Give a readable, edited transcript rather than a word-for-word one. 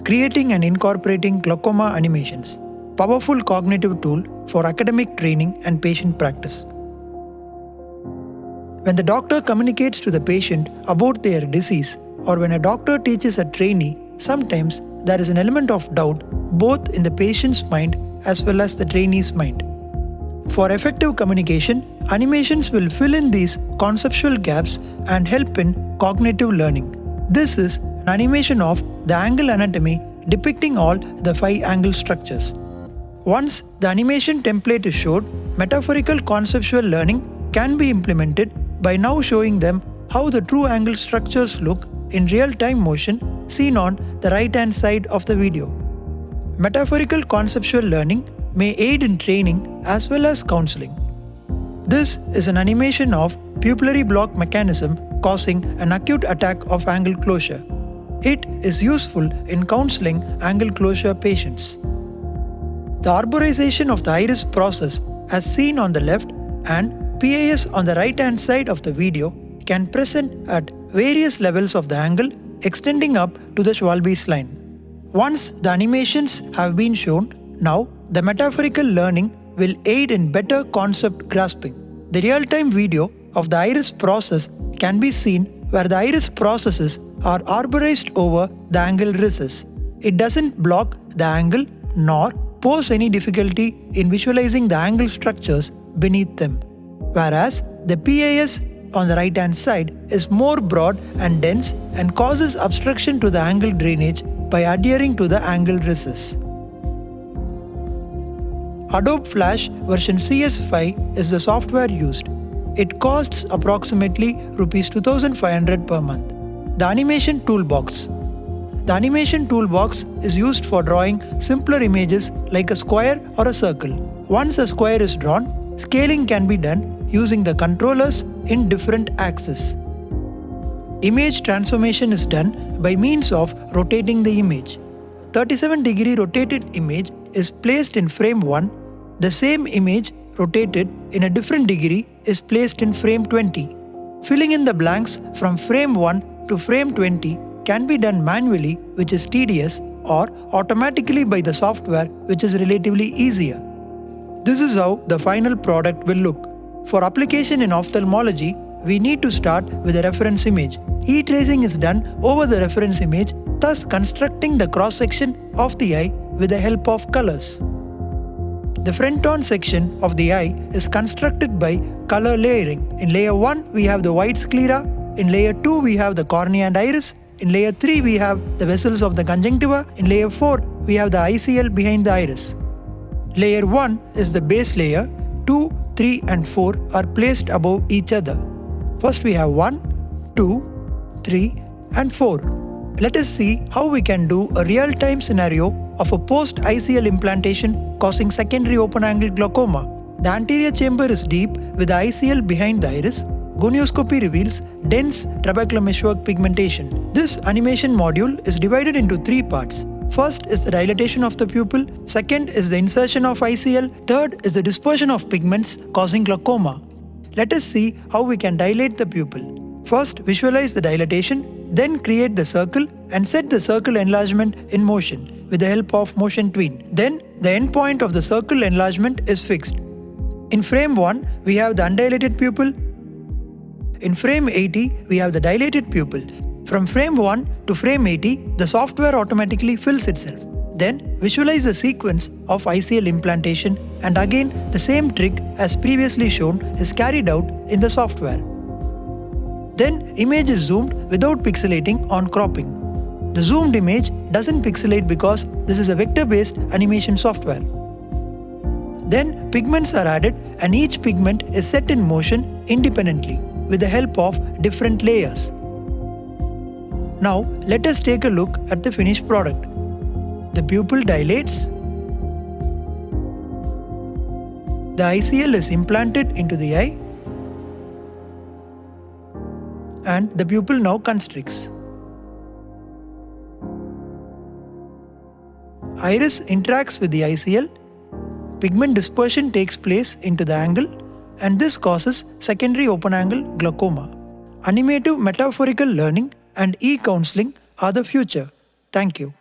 Creating and incorporating glaucoma animations, powerful cognitive tool for academic training and patient practice. When the doctor communicates to the patient about their disease, or when a doctor teaches a trainee, sometimes there is an element of doubt both in the patient's mind as well as the trainee's mind. For effective communication, animations will fill in these conceptual gaps and help in cognitive learning. This is an animation of the angle anatomy depicting all the 5 angle structures. Once the animation template is showed, metaphorical conceptual learning can be implemented by now showing them how the true angle structures look in real-time motion seen on the right-hand side of the video. Metaphorical conceptual learning may aid in training as well as counseling. This is an animation of pupillary block mechanism causing an acute attack of angle closure. It is useful in counseling angle closure patients. The arborization of the iris process as seen on the left and PAS on the right-hand side of the video can present at various levels of the angle extending up to the Schwalbe's line. Once the animations have been shown, now the metaphorical learning will aid in better concept grasping. The real-time video of the iris process can be seen where the iris processes are arborized over the angle recess. It doesn't block the angle nor pose any difficulty in visualizing the angle structures beneath them. Whereas the PAS on the right hand side is more broad and dense and causes obstruction to the angle drainage by adhering to the angle recess. Adobe Flash version CS5 is the software used. It costs approximately Rs 2500 per month. The Animation Toolbox. The Animation Toolbox is used for drawing simpler images like a square or a circle. Once a square is drawn, scaling can be done using the controllers in different axes. Image transformation is done by means of rotating the image. 37-degree rotated image is placed in frame 1. The same image rotated in a different degree is placed in frame 20. Filling in the blanks from frame 1 to frame 20 can be done manually, which is tedious, or automatically by the software, which is relatively easier. This is how the final product will look. For application in ophthalmology, we need to start with a reference image. E-tracing is done over the reference image, thus constructing the cross-section of the eye with the help of colors. The front-on section of the eye is constructed by color layering. In layer 1, we have the white sclera. In layer 2, we have the cornea and iris. In layer 3, we have the vessels of the conjunctiva. In layer 4, we have the ICL behind the iris. Layer 1 is the base layer. 2, 3 and 4 are placed above each other. First we have 1, 2, 3 and 4. Let us see how we can do a real-time scenario of a post-ICL implantation causing secondary open-angle glaucoma. The anterior chamber is deep with the ICL behind the iris. Gonioscopy reveals dense trabecular meshwork pigmentation. This animation module is divided into 3 parts. First is the dilatation of the pupil, second is the insertion of ICL, third is the dispersion of pigments causing glaucoma. Let us see how we can dilate the pupil. First, visualize the dilatation, then create the circle and set the circle enlargement in motion with the help of motion tween. Then, the endpoint of the circle enlargement is fixed. In frame 1, we have the undilated pupil. In frame 80, we have the dilated pupil. From frame 1 to frame 80, the software automatically fills itself. Then visualize the sequence of ICL implantation, and again the same trick as previously shown is carried out in the software. Then image is zoomed without pixelating on cropping. The zoomed image doesn't pixelate because this is a vector-based animation software. Then pigments are added and each pigment is set in motion independently with the help of different layers. Now let us take a look at the finished product. The pupil dilates. The ICL is implanted into the eye and the pupil now constricts. Iris interacts with the ICL, pigment dispersion takes place into the angle, and this causes secondary open-angle glaucoma. Animative metaphorical learning and e-counseling are the future. Thank you.